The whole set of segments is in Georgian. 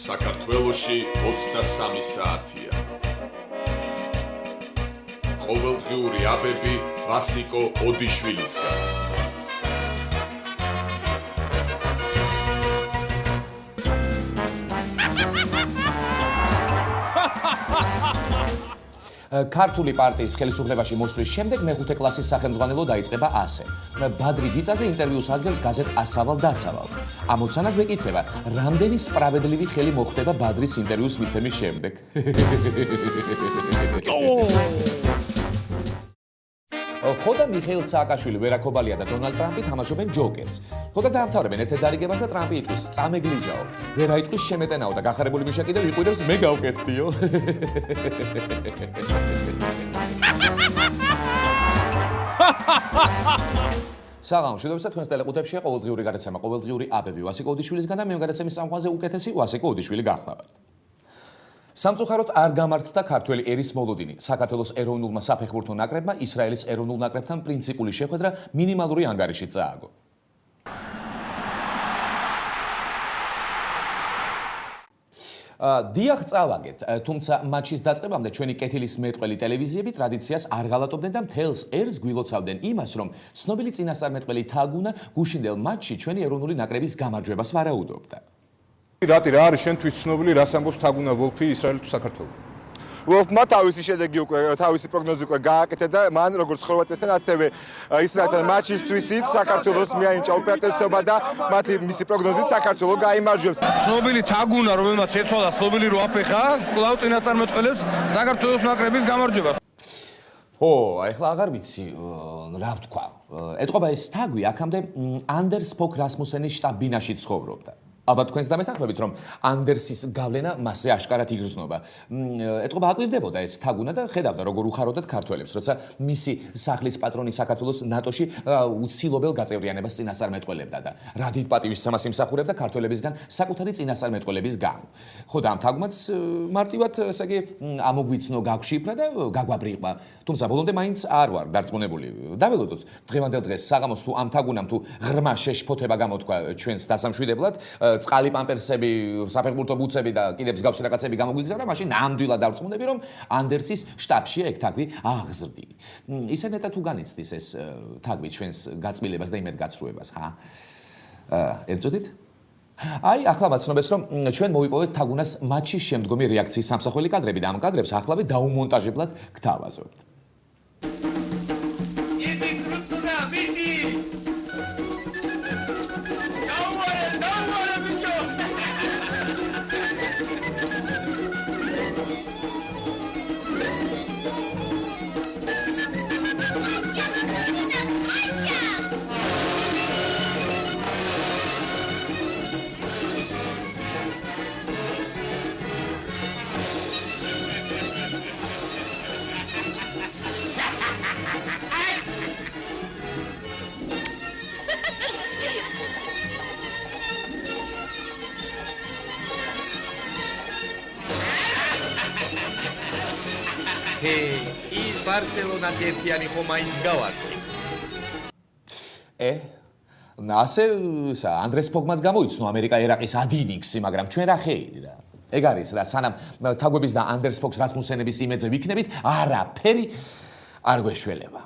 საქართველოში 23 საათია. ყოველდღიური აბები ვასიკო ოდიშვილისგან. ქართული პარტიის ხელისუფლებაში მოსვლის შემდეგ მეხუთე კლასის სახელმძღვანელო დაიწყება ასე. ბადრი გიწაზე ინტერვიუს აძლევს გაზეთ ასავალ დასავალს. ამოცანად მეკითხება, რამდენი სპრავედლივი ხელი მოხდება ბადრის ინტერვიუს მიცემის შემდეგ. ხოდა მიხეილ სააკაშვილი, ვერაკობალია და დონალდ ტრამპი თამაშობენ ჯოკერს. ხოდა დაამთავრებენ ერთ დარიგებას და ტრამპი იტყვის წამეგლიჯაო. ვერა იტყვის შემეტენაო და გახარებული მიშა კიდევ იყვირებს მე გავკეთდიო. საღამო მშვიდობისა თქვენს ტელეყუთებშია ყოველდღიური გადაცემა ყოველდღიური აბები ვასიკო ოდიშვილისგან და მე გადაცემის სამყაროზე უკეთესი ვასიკო ოდიშვილი გახლავართ. სამწუხაროდ არ გამართდა ქართველი ერის მოლოდინი. საქართველოს ეროვნულმა საფეხბურთო ნაკრებმა ისრაელის ეროვნულ ნაკრებთან პრინციპული შეხვედრა მინიმალური ანგარიშით წააგო. დიახ წავაგეთ, თუმცა მატჩის დაწყებამდე ჩვენი კეთილის მეტყველი ტელევიზიები ტრადიციას არ ღალატობდნენ და მთელს ერს გვილოცავდნენ იმას, რომ ცნობილი წინასწარმეტყველი თაგუნა გუშინდელ მატჩში ჩვენი ეროვნული ნაკრების გამარჯვებას ვარაუდობდა. რატი რა არის შენთვის ცნობილი რას ამბობს თაგუნა ვოლფი ისრაელი თუ საქართველოს? ვოლფმა თავისი შედეგი უკვე თავისი პროგნოზი უკვე გააკეთა და მან როგორც ხორვატიასთან ასევე ისრაელთან მატჩისთვისით საქართველოს მიაინჭა უპირატესობა და მისი პროგნოზით საქართველო გაიმარჯვებს. ცნობილი თაგუნა რომელმაც შეცვალა ცნობილი რო აფეხა კვლავ წინასწარმეტყველებს საქართველოს ნაკრების გამარჯვებას. ეხლა აღარ ვიცი რა ვთქვა. ეტყობა ეს თაგვი აქამდე ანდერს ფოკ რასმუსენის შტაბ-ბინაში ცხოვრობდა. ალბათ თქვენს დამეთანხმებით, რომ ანდერსის გავლენა მასზე აშკარად იგრძნობა. ეტყობა აკვირდებოდა ეს თაგუნა და ხედავდა როგორ უხაროდათ ქართველებს, როცა მისი სახლის პატრონი საქართველოს ნატოში უცილობელ გაწევრიანებას წინასწარმეტყველებდა და რა დიდ პატივისცემას იმსახურებდა ქართველებისგან საკუთარი წინასწარმეტყველების გამო. ხო და ამ თაგმაც მარტივად, ესე იგი, ამოგვიცნო, გავშიფრა და გაგვაბრიყვა. თუმცა ბოლომდე მაინც არ ვარ დარწმუნებული. დაველოდოთ დღევანდელ დღეს საღამოს თუ ამ თაგუნამ თუ ღრმა შეშფოთება გამოთქვა ჩვენს დასამშვიდებლად, წყალი პამპერსები, საფეხბურთო ბუცები და კიდევ მსგავსი რაღაცები გამოგვიგზავნა, მაშინ ნამდვილად დავწმუნდები, რომ ანდერსის შტაბშია ეგ თაგვი აღზრდილი. ისენეთა თუ განიცდის ეს თაგვი ჩვენს გაწმილებას და იმედგაცრუებას, ჰა? ერწოდით? აი, ახლა ვაცნობეს, რომ ჩვენ მოვიპოვეთ თაგუნას მატჩის შემდგომი რეაქციის სამსახველი კადრები და ამ კადრებს ახლავე დაუმონტაჟებლად გთავაზობთ. ის ბარსელონას ერთიანი ხომ მაინც გავარკვი. ასე ანდრეს ფოგმაც გამოიცნო ამერიკა ერაყის ადინინგსი, მაგრამ ჩვენ რა ხეირი რა. ეგ არის რა, სანამ თაგვების და ანდერს ფოგს რასმუსენების იმედზე ვიქნებით, არაფერი არ გვეშველება.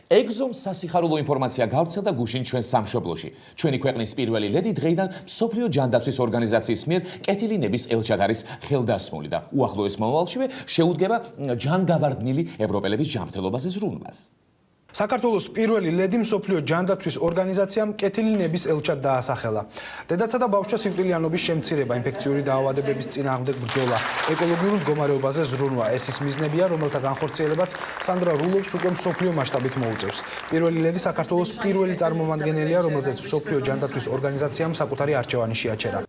ეგზომ სასიხარულო ინფორმაცია გავრცელდა გუშინ ჩვენ სამშობლოში. ჩვენი ქვეყნის პირველი ლედი დღეიდან მსოფლიო ჯანდაცვის ორგანიზაციის მიერ კეთილი ნების ელჩად არის ხელდასმული და უახლოეს მომავალშივე შეუდგება ჯანგავარდნილი ევროპელების ჯანმრთელობაზე ზრუნვას. საქართველოს პირველი ლედი მსოფლიო ჯანდაცვის ორგანიზაციამ კეთილი ნების ელჩად დაასახელა. დედათა და ბავშვთა სიმკვრივიანობის შემცირება, ინფექციური დაავადებების წინააღმდეგ ბრძოლა, ეკოლოგიურ მდგომარეობაზე ზრუნვა, ეს ის მიზნებია, რომელთა განხორციელებაც სანდრა რულობს უკვე მსოფლიო მასშტაბით მოუწევს. პირველი ლედი საქართველოს პირველი წარმომადგენელია, რომელზეც მსოფლიო ჯანდაცვის ორგანიზაციამ საკუთარი არჩევანი შეაჩერა.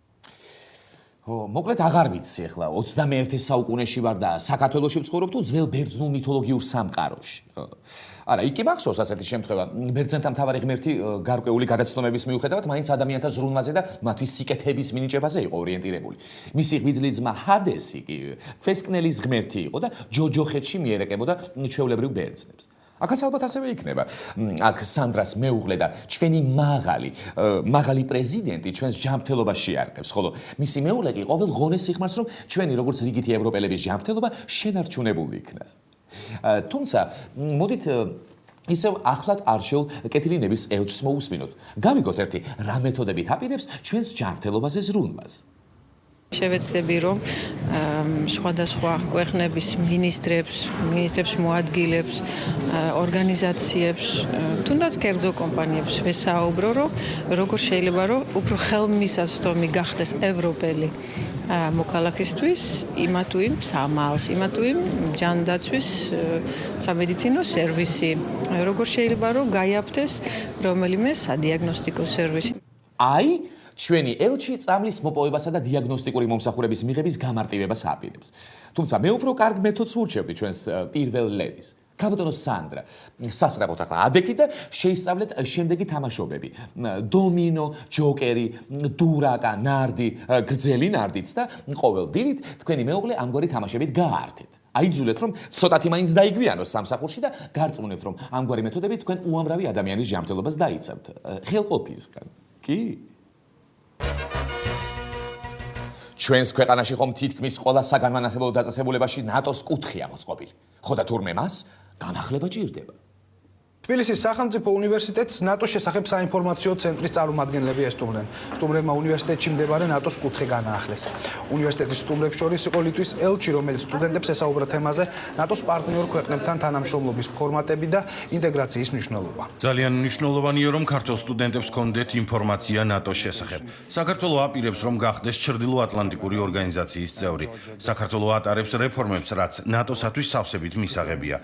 მოკლედ აღარ ვიცი ახლა 21 საუკუნეში ვარ და საქართველოში ვცხოვრობ თუ ძველ ბერძნულ მითოლოგიურ სამყაროში. არა, იქ კი მახსოვს ასეთი შემთხვევა. ბერძენთა მთავარი ღმერთი გარკვეული გადაცნობების მიუხედავად მაინც ადამიანთა ზრუნვაზე და მათთვის სიკეთების მინიჭებაზე იყო ორიენტირებული. მისი ღვიძლი ძმა ჰადესი კი ქვესკნელის ღმერთი იყო და ჯოჯოხეთში მიერეკებოდა ჩვეულებრივ ბერძნებს. აქაც ალბათ ასევე იქნება. აქ სანდრას მეუღლე და ჩვენი მაღალი პრეზიდენტი ჩვენს ჯანმრთელობას შეარყევს, ხოლო მისი მეუღლე კი ყოველ ღონეს იხმარს, რომ ჩვენი როგორც რიგითი ევროპელების ჯანმრთელობა შენარჩუნებული იქნას. თუმცა, მოდით ისევ ახლად არჩეულ კეთილინების ელჩს მოусმინოთ. გავიგოთ ერთი რა მეთოდებით აპირებს ჩვენს ჯანმრთელობაზე ზრუნვას. შევეცდები რომ სხვადასხვა ქვეყნების მინისტრებს მოადგილებს, ორგანიზაციებს, თუნდაც კერძო კომპანიებს ვესაუბრო, რომ როგორ შეიძლება რომ უფრო ხელმისაწვდომი გახდეს ევროპელი მოქალაქისთვის იმა თუ იმ სამალს, იმა თუ იმ ჯანდაცვის სამედიცინო სერვისი, როგორ შეიძლება რომ გაიაფთეს რომელიმე სადიაგნოსტიკო სერვისი. აი ჩვენი ელჩი წამლის მოპოვებასა და დიაგნოსტიკური მომსახურების მიღების გამარტივებას აპირებს. თუმცა მე უფრო კარგ მეთოდს ვურჩევდი ჩვენს პირველ ლედის. კაპიტანო სანდრა, სასწრაფოდ ახლა ადექი და შეისწავლეთ შემდეგი თამაშობები. დომინო, ჯოკერი, დურაკა, ნარდი, გრძელი ნარდიც და ყოველ დილით თქვენი მეუღლე ამგვარი თამაშებით გააართეთ. აიძულეთ რომ ცოტათი მაინც დაიგვიანოს სამსახურში და გარწმუნებთ რომ ამგვარი მეთოდებით თქვენ უამრავი ადამიანის ჯანმრთელობას დაიცავთ. ხელყოფისგან. კი? ჩვენს ქვეყანაში ხომ თითქმის ყველა საგანმანათლებლო დაწესებულებაში ნატოს კუთხეა მოწყობილი. ხო და თურმე მას განახლება ჭირდება. თბილისის სახელმწიფო უნივერსიტეტს ნატოს შესახებ საინფორმაციო ცენტრის წარმომადგენლები ესტუმრნენ. სტუმრებმა უნივერსიტეტში მდებარე ნატოს კუთხე განაახლეს. უნივერსიტეტის სტუმრებს შორის იყო ლიტვის ელჩი, რომელიც სტუდენტებს ესაუბრა თემაზე ნატოს პარტნიორ ქვეყნებთან თანამშრომლობის ფორმატები და ინტეგრაციის მნიშვნელობა. ძალიან მნიშვნელოვანია, რომ ქართულ სტუდენტებს ჰქონდეთ ინფორმაცია ნატოს შესახებ. საქართველოს აპირებს, რომ გახდეს ჩრდილოატლანტიკური ორგანიზაციის წევრი. საქართველოს ატარებს რეფორმებს, რაც ნატოსათვის სავსებით მისაღებია.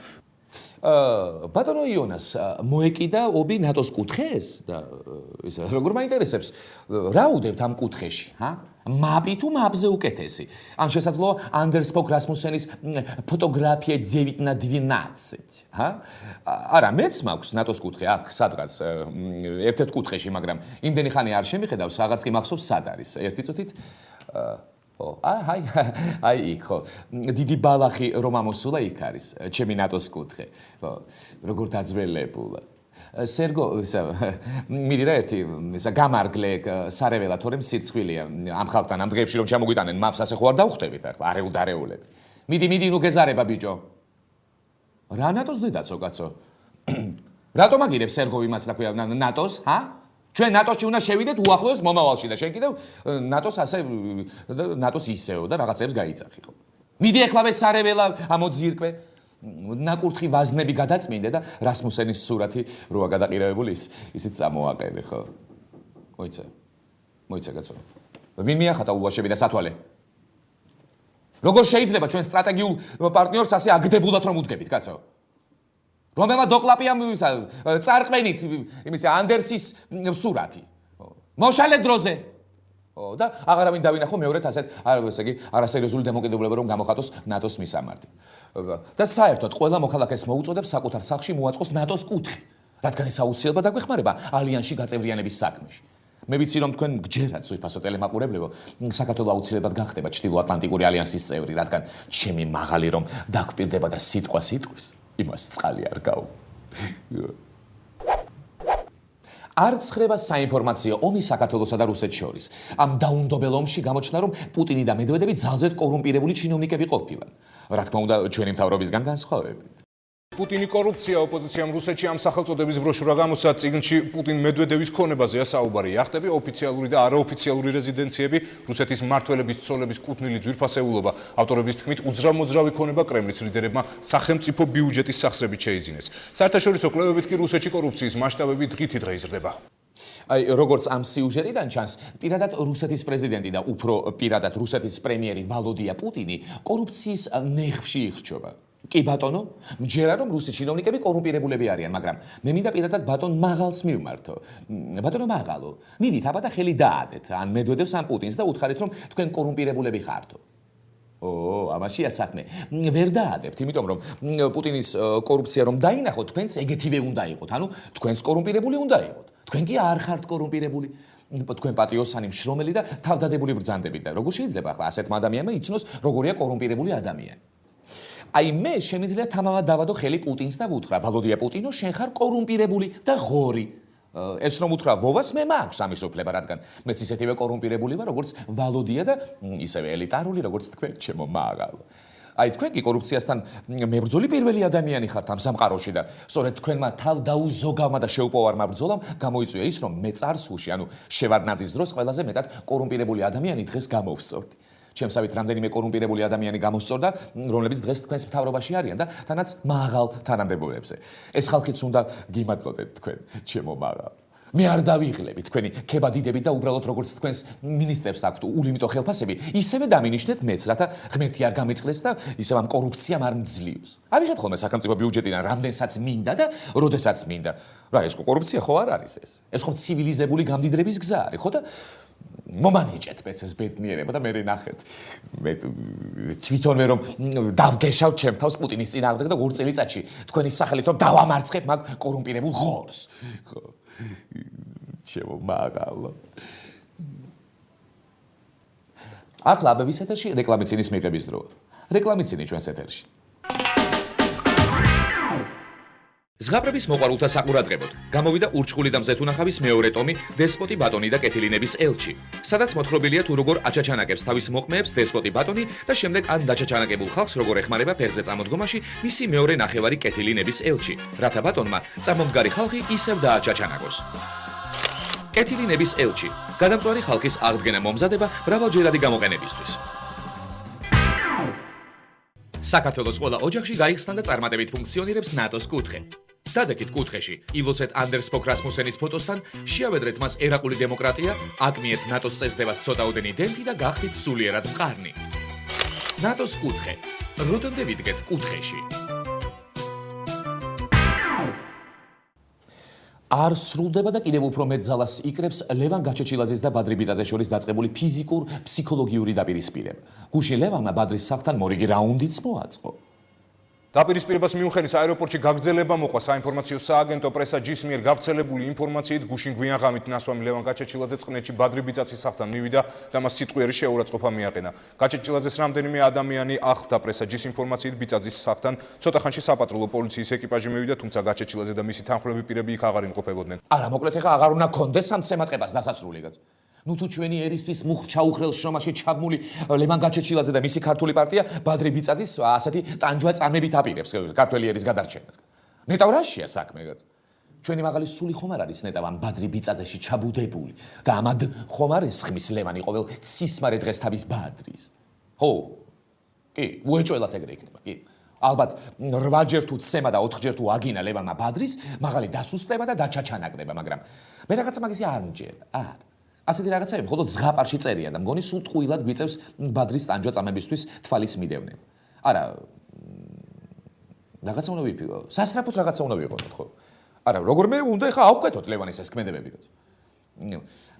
ბატონო იონას მოეკიდა ობი ნატოს კუთხეს და როგორ მაინტერესებს რა უდევთ ამ კუთხეში, მაპი თუ მაპზე უკეთესი? ან შესაძლოა ანდერსპოკ რასმუსენის ფოტოგრაფია 1912, არა, მეც მაქვს ნატოს კუთხე აქ სადღაც ერთ-ერთ კუთხეში, მაგრამ იმდენი ხანი არ შემიხედავს, აღარც კი მახსოვს სად არის. ერთი წუთით აი იქ ხო დიდი ბალახი რომ ამოსულა იქ არის ჩემი ნატოს კუთხე ხო როგორ დაძველებულა სერგო მიდი რა ერთი გამარგლე სარეველა თორემ სირცხვილია ამ ხალხთან ამ დღეებში რომ ჩამოგვიტანენ მაპს ასე ხო არ დავხვდებით ახლა არეულდარეულები მიდი ნუ გეზარება ბიჭო რა ნატოს დედაცო კაცო რატომ აგირებს სერგო იმას რა ქვია ნატოს ჩვენ ნატოში უნდა შევიდეთ უახლოეს მომავალში და შენ კიდევ ნატოს ასე ნატოს ისეო და რაღაცებს გაიწახი ხო. მიდი ეხლავე სარეველა ამოძირკვე. ნაკურთხი ვაზნები გადაწმინდე და რასმუსენის სურათი როა გადაყირებული ისიც წამოაყენე ხო. მოიცა კაცო. ვინ მიახატა ულვაშები და სათვალე? როგორ შეიძლება ჩვენ სტრატეგიულ პარტნიორს ასე აგდებულად რომ უდგებით კაცო? რომელმა დოკლაპიამ წარყვენით იმის ანდერსის სურათი. მოშალე დროზე. და აღარავინ დავინახო მეორედ ასეთ ესე იგი არასერიოზული დემოკრატიულობა რომ გამოხატოს ნატოს მისამართი. და საერთოდ ყველა მოქალაქეს მოუწოდებს საკუთარ სახლში მოაწყოს ნატოს კუთხე, რადგან ეს აუცილებლად დაგვეხმარება ალიანსში გაწევრიანების საქმეში. მე ვიცი რომ თქვენ გჯერათ სულფასო ტელემაყურებლებო, საქართველოს აუცილებლად გახდება ჩრდილოატლანტიკური ალიანსის წევრი, რადგან ჩემი მაღალი რომ დაგვპირდება და სიტყვა სიტყვის იმას წყალი არ გაუ. არ ცხრება საინფორმაციო ომი საქართველოსა და რუსეთს შორის. ამ დაუნდობელ ომში გამოჩნდა რომ პუტინი და მედვედევი ძალზედ კორუმპირებული ჩინოვნიკები ყოფილან. რა თქმა უნდა ჩვენი მთავრობისგან განსხვავებით. პუტინი კორუფცია ოპოზიციამ რუსეთში ამ სახელწოდების ბროშურა გამოსცა წიგნში პუტინ-მედვედევის ქონებაზეა საუბარი. იახტები ოფიციალური და არაოფიციალური რეზიდენციები, რუსეთის მმართველების ცოლების კუთვნილი ძვირფასეულობა. ავტორების თქმით, უძრავ-მოძრავი ქონება კრემლის ლიდერებმა სახელმწიფო ბიუჯეტის სახსრებით შეიძინეს. საერთაშორისო კვლევებით კი რუსეთში კორუფციის მასშტაბები დღითიდღე იზრდება. აი როგორც ამ სიუჟეტიდან ჩანს, პირადად რუსეთის პრეზიდენტი და უფრო პირადად რუსეთის პრემიერი ვალოდია პუტინი კორუფციის ნეხში ირჩება. კი ბატონო, მჯერა რომ რუსი ჩინოვნიკები კორუმპირებულები არიან, მაგრამ მე მინდა პირადად ბატონ მაღალს მივმართო. ბატონო მაღალო, მიდით აბა და ხელი დაადეთ ან მედვედევს ან პუტინს და უთხარით რომ თქვენ კორუმპირებულები ხართო. ამაშია საქმე. ვერ დაადებთ, იმიტომ რომ პუტინის კორუფცია რომ დაინახოთ, თქვენც ეგეთივე უნდა იყოთ. ანუ თქვენს კორუმპირებული უნდა იყოთ. თქვენ კი არ ხართ კორუმპირებული. თქვენ პატიოსანი მშრომელი და თავდადებული ბრძანდებით და როგორ შეიძლება ახლა ასეთმა ადამიანმა იცნოს როგორია კორუმპირებული ადამიანი. აი მე შემიძლია თამამად დავადო ხელი პუტინს და ვუთხრა ვალოდია პუტინო შენ ხარ კორუმპირებული და ღორი ეს რომ უთხრა ვოვას მე მაქვს ამის უფლება რადგან მეც ისეთივე კორუმპირებული ვარ როგორც ვალოდია და ისევე ელიტარული როგორც თქვენ ჩემო მაღალ აი თქვენ კი კორუფციასთან მებრძოლი პირველი ადამიანი ხართ ამ სამყაროში და სწორედ თქვენმა თავდაუზოგავმა და შეუპოვარმა ბრძოლამ გამოიწვია ის რომ მე წარსულში ანუ შევარდნაძის დროს ყველაზე მეტად კორუმპირებული ადამიანი დღეს გამოვსწორდი ჩემსავით რამდენიმე კორუმპირებული ადამიანი გამოსწორდა რომლებიც დღეს თქვენს მთავრობაში არიან და თანაც მაღალ თანამდებობებზე ეს ხალხიც უნდა გიმადლოდეთ თქვენ ჩემო მაღალ მე არ დავიღლები თქვენი ქებადიდები და უბრალოდ როგორც თქვენს მინისტრებს აქვთ ულიმიტო ხელფასები ისევე დამინიშნეთ მეც რათა ღმერთი არ გამიწყდეს და ისევ ამ კორუფციამ არ მძლიოს ავიღებ ხოლმე სახელმწიფო ბიუჯეტიდან რამდენსაც მინდა და როდესაც მინდა რა ეს კორუფცია ხო არ არის ეს ხო ცივილიზებული გამდიდრების გზა არის ხო და მომანიჭეთ მეცეს ბედნიერება და მე ნახეთ მე თვითონვე რომ დავგეშავ ჩემ თავს პუტინის წინააღმდეგ და 2 წელიწადში თქვენი სახელით რომ დავამარცხებ მაგ კორუმპირებულ ღორს ხო ჩემო მაღალო ახლა აბების ეთერში რეკლამიცინის მიღების დროა რეკლამიცინი ჩვენს ეთერში ზღაპრების მოყვარულთა საყურადღებოდ გამოვიდა ურჩხული და მზეთუნახავის მეორე ტომი დესპოტი ბატონი და კეთილინების ელჩი სადაც მოთხრობილია თუ როგორ აჩაჩანაკებს თავის მოყმეებს დესპოტი ბატონი და შემდეგ ან დაჩაჩანაკებულ ხალხს როგორ ეხმარება ფერზე წამოდგომაში მისი მეორე ნახევარი კეთილინების ელჩი რათა ბატონმა წამომდგარი ხალხი ისევ დააჩაჩანაკოს კეთილინების ელჩი გადამწვარი ხალხის აღდგენა მომზადება მრავალჯერადი გამოყენებისთვის საქართველოს ყველა ოჯახში გაიხსნა და წარმატებით ფუნქციონირებს ნატოს კუთხე. დადექით კუთხეში, ილოცეთ ანდერს ფოკ რასმუსენის ფოტოსთან, შეავედრეთ მას ერაკული დემოკრატია, აკმიეთ ნატოს წესდებას ცოტაოდენი დენტი და გახდით სულიერად მყარნი. ნატოს კუთხე. როდემდე ვიდგეთ კუთხეში? არ სრულდება და კიდევ უფრო მეტ ძალას იკრებს ლევან გაჩეჩილაძის და ბადრი ბიძაძეს შორის დაწყებული ფიზიკურ ფსიქოლოგიური დაპირისპირება. გუშინ ლევანმა ბადრის სახლთან მორიგი რაუნდიც მოაწყო. დაპირისპირებას მიუხედავად აეროპორტში გაგრძელება მოყვა საინფორმაციო სააგენტო პრესა ჯის მიერ გავრცელებული ინფორმაციით გუშინ გვიან ღამით ნასვამი ლევან გაჩეჩილაძე წყნეთში ბადრი ბიძაცის სახლთან მივიდა და მას სიტყვიერი შეურაცხყოფა მიაყენა. გაჩეჩილაძეს რამდენიმე ადამიანი ახლდა პრესა ჯის ინფორმაციით ბიძაძის სახლთან ცოტა ხანში საპატრულო პოლიციის ეკიპაჟი მივიდა თუმცა გაჩეჩილაძე და მისი თანხმლები პირები იქ აღარ იმყოფებოდნენ. არა მოკლედ ეხა აღარ უნდა კონდეს ამ ცემატყებას დასასრული გაც. ნუ თუ ჩვენი ერისთვის მუხჩაუხრელ შრომაში ჩაბმული ლევან გაჩეჩილაძე და მისი ქართული პარტია ბადრი ბიძაძის ასეთი ტანჯვა წამებით აპირებს ქართველი ერის გადარჩენას. ნეტავ რაშია საქმე? ჩვენი მაღალი სული ხომ არ არის ნეტავ ამ ბადრი ბიძაძეში ჩაბუდებული და ამად ხომ არ ესხმის ლევანი ყოველ ცისმარე დღეს თავის ბადრის. ხო? კი, უეჭველად ეგრე იქნება, კი. ალბათ 8ჯერ თუ ცემა და 4ჯერ თუ აგინა ლევანმა ბადრის, მაღალი დასუსტება და დაჩაჩანაკდება, მაგრამ მე რაღაცა მაგისი არ მჯერა. არა. ასეთი რაღაცები მხოლოდ ზღაპარში წერია და მგონი სულ ტყუილად გვიწევს ბადრის ტანჯვა წამებისთვის თვალის მიდევნება. არა რაღაცა უნდა ვიფიქრო. სასწრაფოდ რაღაცა უნდა ვიყოთ ხო? არა, როგორ მე უნდა ეხა ავკვეთოთ ლევანის ეს ქმედებები.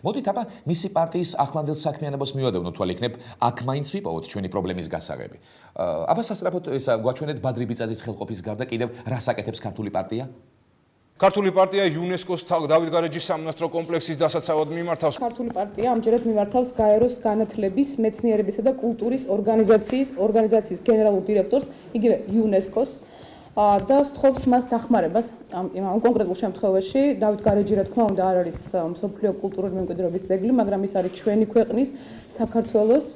მოდით აბა მისი პარტიის ახლანდელ საქმიანობას მივადევნოთ თვალ იქნებ აქ მაინც ვიპოვოთ ჩვენი პრობლემის გასაღები. აბა სასწრაფოდ ესა გვაჩვენეთ ბადრი ბიძაძის ხელყოფის გარდა კიდევ რას აკეთებს ქართული პარტია? ქართული პარტია იუნესკოს დავით გარეჯის სამონასტრო კომპლექსის დასაცავად მიმართავს. ქართული პარტია ამჯერად მიმართავს გაეროს განათლების, მეცნიერებისა და კულტურის ორგანიზაციის გენერალურ დირექტორს, იგივე იუნესკოს და სთხოვს მას დახმარებას ამ კონკრეტულ შემთხვევაში. დავით გარეჯი რა თქმა უნდა არ არის მსოფლიო კულტურული მემკვიდრეობის ძეგლი, მაგრამ ის არის ჩვენი ქვეყნის საქართველოს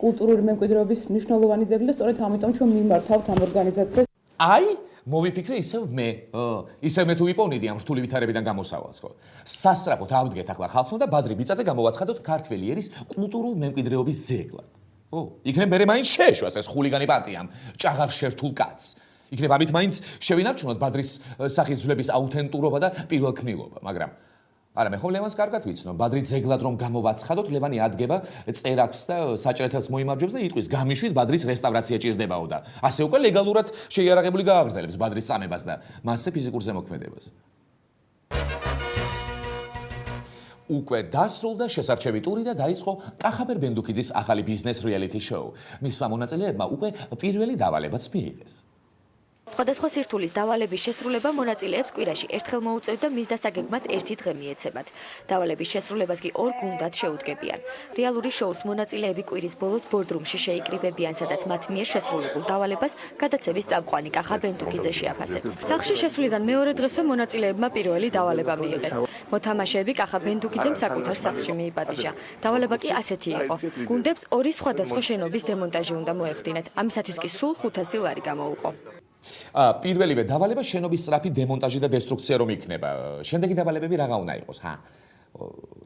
კულტურული მემკვიდრეობის მნიშვნელოვანი ძეგლი და სწორედ ამიტომ ჩვენ მიმართავთ ამ ორგანიზაციას. აი მოვიფიქრე ისევ მე თუ ვიპოვნიდი ამ რთული ვითარებიდან გამოსავალს ხო სასწრაფოდ ავდგეთ ახლა ხალხთან და ბადრი ბიძაძე გამოვაცხადოთ ქართველი ერის კულტურულ მემკვიდრეობის ძეგლად ო იქნებ მე მაინც შეეშვას ეს ხულიგანი პარტიამ ჭაღარ შერთულ კაცს იქნებ ამით მაინც შევინარჩუნოთ ბადრის სახის ძვლების აუთენტურობა და პირველქმნილობა მაგრამ არა მე ხომ ლევანს კარგად ვიცნობ ბადრი ძეგლად რომ გამოვაცხადოთ ლევანი ადგება წერაკს და საჭრეთელს მოიმარჯვებს და იტყვის გამიშვით ბადრის რესტავრაცია ჭირდებაო და ასე უკვე ლეგალურად შეიარაღებული გააგრძელებს ბადრის წამებას და მასზე ფიზიკურ ზემოქმედებას უკვე დასრულდა შესარჩევი ტური და დაიწყო კახაბერ ბენდუქიძის ახალი ბიზნეს რეალიტი შოუ მისმა მონაწილეებმა უკვე პირველი დავალებაც მიიღეს სხვადასხვა სირთულის დავალების შესრულება მონაწილეებს კვირაში ერთხელ მოუწევთ და მის დასაგეგმად ერთი დღე მიეცემათ. დავალების შესრულებას კი ორ გუნდად შეუდგებიან. რეალური შოუს მონაწილეები კვირის ბოლოს ბორდრუმში შეიკრიბებიან, სადაც მათ მიერ შესრულებულ დავალებას გადაცემის წამყვანი კახა ბენდუკიძე შეაფასებს. სახლში შესვლიდან მეორე დღესვე მონაწილეებმა პირველი დავალება მიიღეს. მოთამაშეები კახა ბენდუკიძემ საკუთარ სახლში მიიპატიჟა. დავალება კი ასეთი იყო. გუნდებს ორი სხვადასხვა შენობის დემონტაჟი უნდა მოეხდინათ. ამისათვის კი სულ 500 ლარი გამოუყო. პირველივე დავალება შენობის სწრაფი დემონტაჟი და დესტრუქცია რომ იქნება. შემდეგი დავალებები რა უნდა იყოს, ჰა?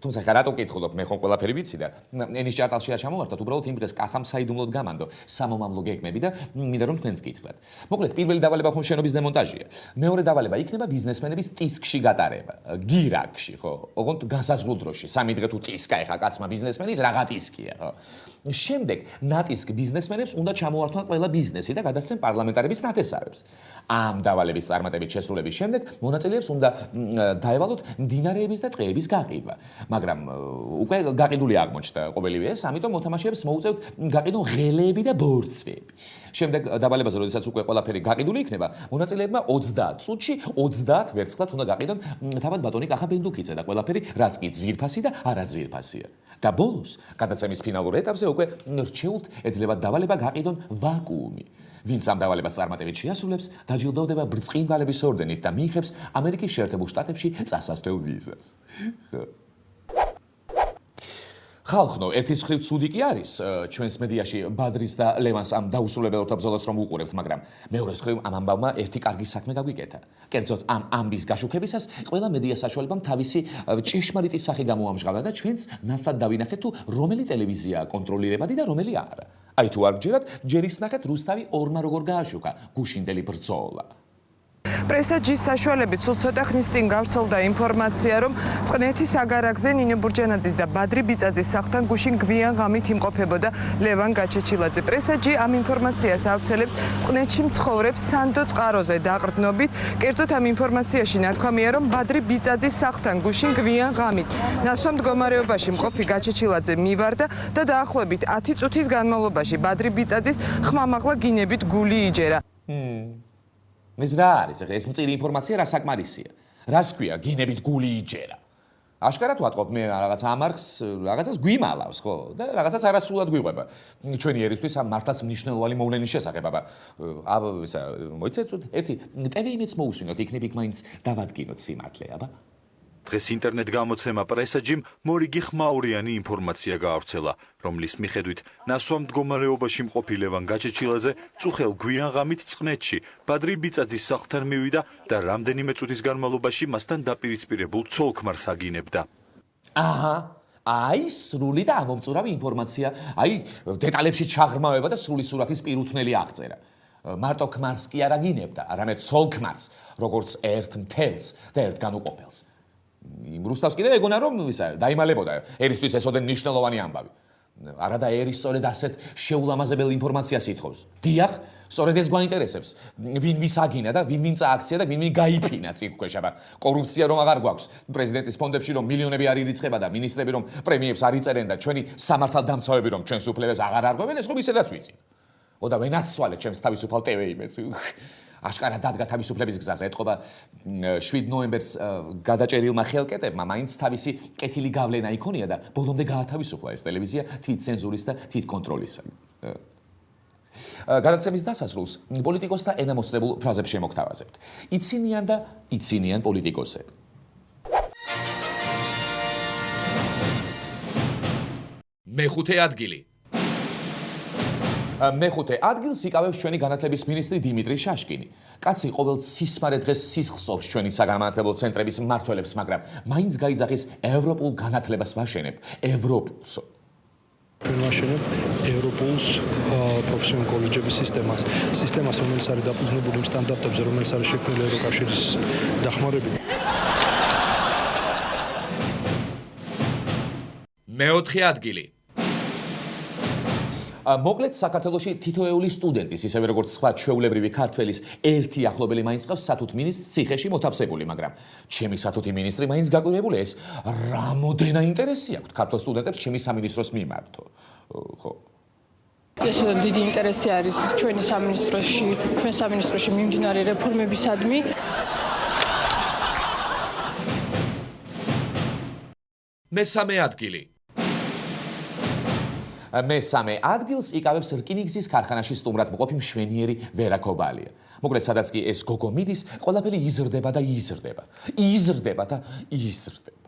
თუმცა ხა რატო ვკითხულობ, მე ხომ ყველაფერი ვიცი და ენის ჭარტალშია ჩამოვარდათ, უბრალოდ იმ დღეს კახამ საიდუმლოდ გამანდო სამომავლო გეგმები და მინდა რომ თქვენს გითხრათ. მოკლედ, პირველი დავალება ხომ შენობის დემონტაჟია. მეორე დავალება იქნება ბიზნესმენების ტისკში გატარება. გირაკში, ხო? ოღონდ განსაზღვრულ დროში. 3 დღე თუ ტისკა ეხა კაცმა ბიზნესმენის რაღა ტისკია, ხო? შემდეგ ნატისკ ბიზნესმენებს უნდა ჩამოართვან ყველა ბიზნესი და გადასცენ პარლამენტარების ნათესავებს. ამ დავალების წარმატებით შესრულების შემდეგ მონაწილეებს უნდა დაევალოთ მდინარეების და ტყეების გაყიდვა. მაგრამ უკვე გაყიდული აღმოჩნდა ყოველივე ეს, ამიტომ მოთამაშეებს მოუწევთ გაყიდონ ღელეები და ბორცვები. შემდეგ დავალებაზე, როდესაც უკვე ყველაფერი გაყიდული იქნება, მონაწილეებმა 30 წუთში 30 ვერცხლად უნდა გაყიდონ თავად ბატონი კახა ბენდუკიძე და ყველაფერი, რაც კი ძვირფასი და არაძვირფასია. და ბოლოს, გადაცემის ფინალურ ეტაპზე უკვე რჩეულთ ეძლევა დავალება გაყიდონ ვაკუუმი. ვინც ამ დავალებას წარმატებით შეასრულებს, დაჯილდოვდება ბრწყინვალების ორდენით და მიიღებს ამერიკის შეერთებულ შტატებში წასასვლელ ვიზას. ხალხო, ერთის მხრივ ცუდი კი არის ჩვენს მედიაში ბადრის და ლევანს ამ დაუსრულებელთა ბრძოლას რომ უყურებთ, მაგრამ მეორეს მხრივ ამ ამბავმა ერთი კარგი საქმე გაგვიკეთა. კერძოდ ამ ამბის გაშუქებისას ყველა მედია საშუალებამ თავისი ჭეშმარიტი სახე გამოამჟღავნა და ჩვენს ნათლად დავინახეთ თუ რომელი ტელევიზია კონტროლირებადი და რომელი არა. აი თუ არ გჯერათ, ჯერ ისნახეთ რუსთავი ორმა როგორ გააშუქა გუშინდელი ბრძოლა. პრესაჯის საშუალებით სულ ცოტა ხნის წინ გავრცელდა ინფორმაცია, რომ წყნეთის აგარაკზე ნინო ბურჯანაძის და ბადრი ბიწაძის სახლთან გუშინ გვიან ღამით იმყოფებოდა ლევან გაჩეჩილაძე. პრესაჯი ამ ინფორმაციას ავრცელებს წყნეთში მცხოვრებს სანდო წყაროზე დაყრდნობით. კერძოდ ამ ინფორმაციაში ნათქვამია, რომ ბადრი ბიწაძის სახლთან გუშინ გვიან ღამით ნასვამ მდგომარეობაში მყოფი გაჩეჩილაძე მივარდა და დაახლოებით 10 წუთის განმავლობაში ბადრი ბიწაძის ხმამაღლა გინებით გული იჯერა. ეს რა არის? ეს მწირი ინფორმაცია რა საკმარისია? რას ქვია გინებით გული იჯერა? აშკარად ვატყობ მე რაღაც ამარხს, რაღაცას გვიმალავს, ხო? და რაღაცას არასრულად გვიყვება. ჩვენი ერისთვის ამ მართლაც მნიშვნელოვანი მოვლენის შესახებ, აბა ისა მოიცეთ ერთი ტევ იმეც მოусვინოთ, იქნებ იქ მაინც დავადგინოთ სიმართლე, აბა. დღეს ინტერნეტ გამოცემა პრესაჯიმ მორიგი ხმაურიანი ინფორმაცია გაავრცელა, რომლის მიხედვით ნასვამ მდგომარეობაში მყოფი ლევან გაჩეჩილაძე წუხელ გვიან ღამით წყნეთში ბადრი ბიწაძის სახლთან მივიდა და რამდენიმე წუთის განმავლობაში მასთან დაპირისპირებულ ცოლ-ქმარს აგინებდა. აჰა, აი სრული და ამომწურავი ინფორმაცია, აი დეტალებში ჩაღრმავება და სრული სურათის პირუთვნელი აღწერა. მარტო ქმარს კი არ აგინებდა, არამედ ცოლ-ქმარს, როგორც ერთ მთელს და ერთ განუყოფელს. იმ რუსთავს კიდე ეგონა რომ დაიმალებოდა ერისთვის ესოდენ ნიშნულოვანი ამბავი. არა და ერი სწორედ ასეთ შეულამაზებელ ინფორმაციას ითხოვს. დიახ, სწორედ ეს გვაინტერესებს. ვინ ვის აგინა და ვინ წააქცია და ვინ გაიფინა წიგქვეშ, აბა კორუფცია რომ აღარ გვაქვს. პრეზიდენტის ფონდებში რომ მილიონები არ ირიცხება და მინისტრები რომ პრემიებს არ იწერენ და ჩვენი სამართალდამცავები რომ ჩვენს უფლებებს აღარ არღვევენ, ეს ხომ ისედაც ვიცით. ოდა ვენაცვალეთ ჩემს თავისუფალ ტევ-იმედს. აშკარად დადგა თავისუფლების გზაზე, ეთყობა 7 ნოემბერს გადაჭერილმა ხელკეტებმა მაინც თავისი კეთილი გავლენა იქონია და ბოლომდე გაათავისუფლა ეს ტელევიზია თვითცენზურის და თვითკონტროლისგან. გადაცემის დასასრულს პოლიტიკოსთა ენამოსწრებულ ფრაზებს შემოგთავაზებთ. იცინიან და იცინიან პოლიტიკოსები. მეხუთე ადგილი. მეხუთე ადგილს იკავებს ჩვენი განათლების მინისტრი დიმიტრი შაშკინი. კაცი ყოველ ცისმარე დღეს სისხლსობს ჩვენი საგანმანათლებლო ცენტრების მმართველებს, მაგრამ მაინც გაიძახის ევროპულ განათლებას ვაშენებ, ევროპულს. ჩვენ ვაშენებთ ევროპულს პროფესიონალ კოლეჯების სისტემას, რომელიც არის დაფუძნებული იმ სტანდარტებზე, რომელიც არის შექმნილი ევროკავშირის დახმარებით. მეოთხე ადგილი. მოკლედ საქართველოში თითოეული სტუდენტის, ისევე როგორც სხვა ჩვეულებრივი ქართველის ერთი ახლობელი მაინც ყავს სათუთ მინისტრს ციხეში მოთავსებული, მაგრამ ჩემი სათუთი მინისტრი მაინც გაკვირებული ეს რამოდენა ინტერესი აქვს ქართულ სტუდენტებს ჩემი სამინისტროს მიმართო. ხო. ეს დიდი ინტერესი არის ჩვენი სამინისტროში მიმდინარე რეფორმებისადმი. მესამე ადგილი. მესამე ადგილს იკავებს რკინიგზის ქარხანაში სტუმრად მყოფი მშვენიერი ვერა ქობალია. მოკლედ, სადაც კი ეს გოგო მიდის, ყველაფერი იზრდება და იზრდება. იზრდება და იზრდება.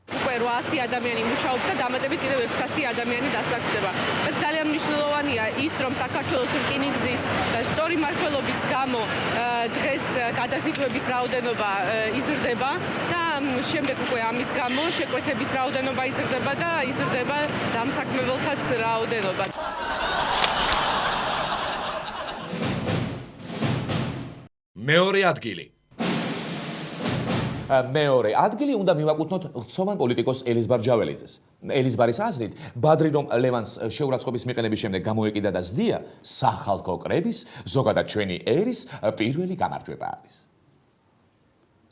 უკვე 800 ადამიანი მუშაობს და დამატებით კიდევ 600 ადამიანი დასაქმდება. ძალიან მნიშვნელოვანია ის, რომ საქართველოს რკინიგზის სწორი მმართველობის გამო დღეს გადაზიდვების რაოდენობა იზრდება და შემდეგ უკვე ამის გამო შეკვეთების რაოდენობა იზრდება და იზრდება დამსაქმებელთაც რაოდენობა. მეორე ადგილი. მეორე ადგილი უნდა მივაკუთვნოთ ღვთსოვან პოლიტიკოს ელიზბარ ჯაველიძეს. ელიზბარის აზრით, ბადრი რომ ლევანს შეურაცხყოფის მიყენების შემდეგ გამოეკიდა და ზდია, სახალხო კრების, ზოგადად ჩვენი ერის პირველი გამარჯვება არის.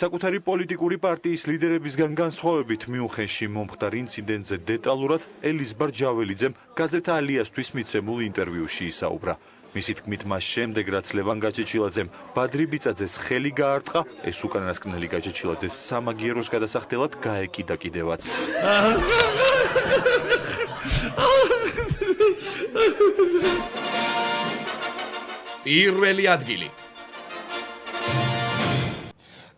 საკუთარი პოლიტიკური პარტიის ლიდერებისგან განსხვავებით მიუნხენში მომხდარ ინციდენტზე დეტალურად ელიზბარ ჯაველიძემ გაზეთ ალიასთვის მიცემულ ინტერვიუში ისაუბრა. მისი თქმით, მას შემდეგ რაც ლევან გაჩეჩილაძემ ბადრი ბიწაძეს ხელი გაარტყა, ეს უკანასკნელი გაჩეჩილაძეს სამაგიეროს გადასახდელად გაეკიდა კიდევაც. პირველი ადგილი.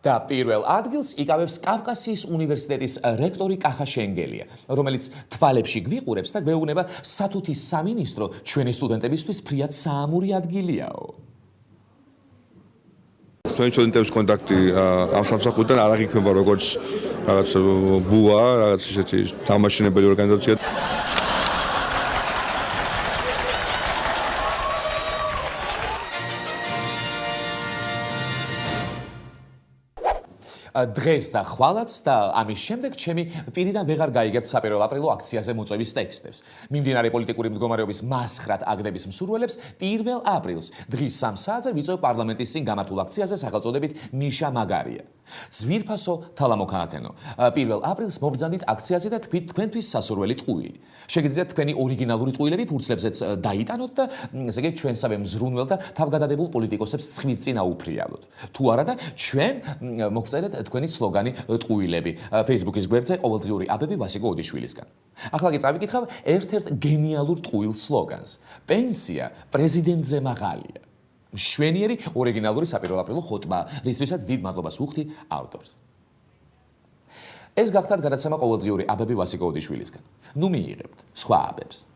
და პირველ ადგილს იკავებს კავკასიის უნივერსიტეტის რექტორი კახა შენგელია, რომელიც თვალებში გვიყურებს და გვეუბნება სათუთის სამინისტრო ჩვენი სტუდენტებისთვის ფრიად საამური ადგილიაო. სტუდენტების კონტაქტი ამ სამსახურიდან არ აღიქმება როგორც რაღაც ბუა, რაღაც ისეთი თამაშინებელი ორგანიზაცია. დღეს და ხვალაც და ამის შემდეგ ჩემი პირიდან ვეღარ გაიგებთ საპირველო აპრილო აქციაზე მოწვევის ტექსტებს. მიმდინარე პოლიტიკური მდგომარეობის მასხრად აგდების მსურველებს 1 აპრილს დღის 3 საათზე ვიწვევ პარლამენტის წინ გამართულ აქციაზე სახელწოდებით ნიშა მაგარია. ძვირფასო თალამოქანათენო. 1 აპრილს მობრძანდით აქციაზე და თქვენთვის სასურველი ტყუილი. შეგიძლიათ თქვენი ორიგინალური ტყუილები ფურცლებზეც დაიტანოთ და ესე იგი ჩვენსავე მზრუნველ და თავგადადებულ პოლიტიკოსებს ცხვირწინ აუფრიალოთ. თუ არა და ჩვენ მოგწერეთ თქვენი სლოგანი ტყუილები Facebook-ის გვერდზე ყოველდღიური აბები ვასიკო ოდიშვილისგან. ახლა კი წავიკითხავ ერთ-ერთ გენიალურ ტყუილ სლოგანს. პენსია პრეზიდენტზე მაღალია. მშვენიერი ორიგინალური საპირველო აპრილო ხოტბა, რისთვისაც დიდ მადლობას ვუხდი ავტორს. ეს გახდათ გადაცემა ყოველდღიური აბები ვასიკო ოდიშვილისგან. ნუ მიიღებთ სხვა აბებს.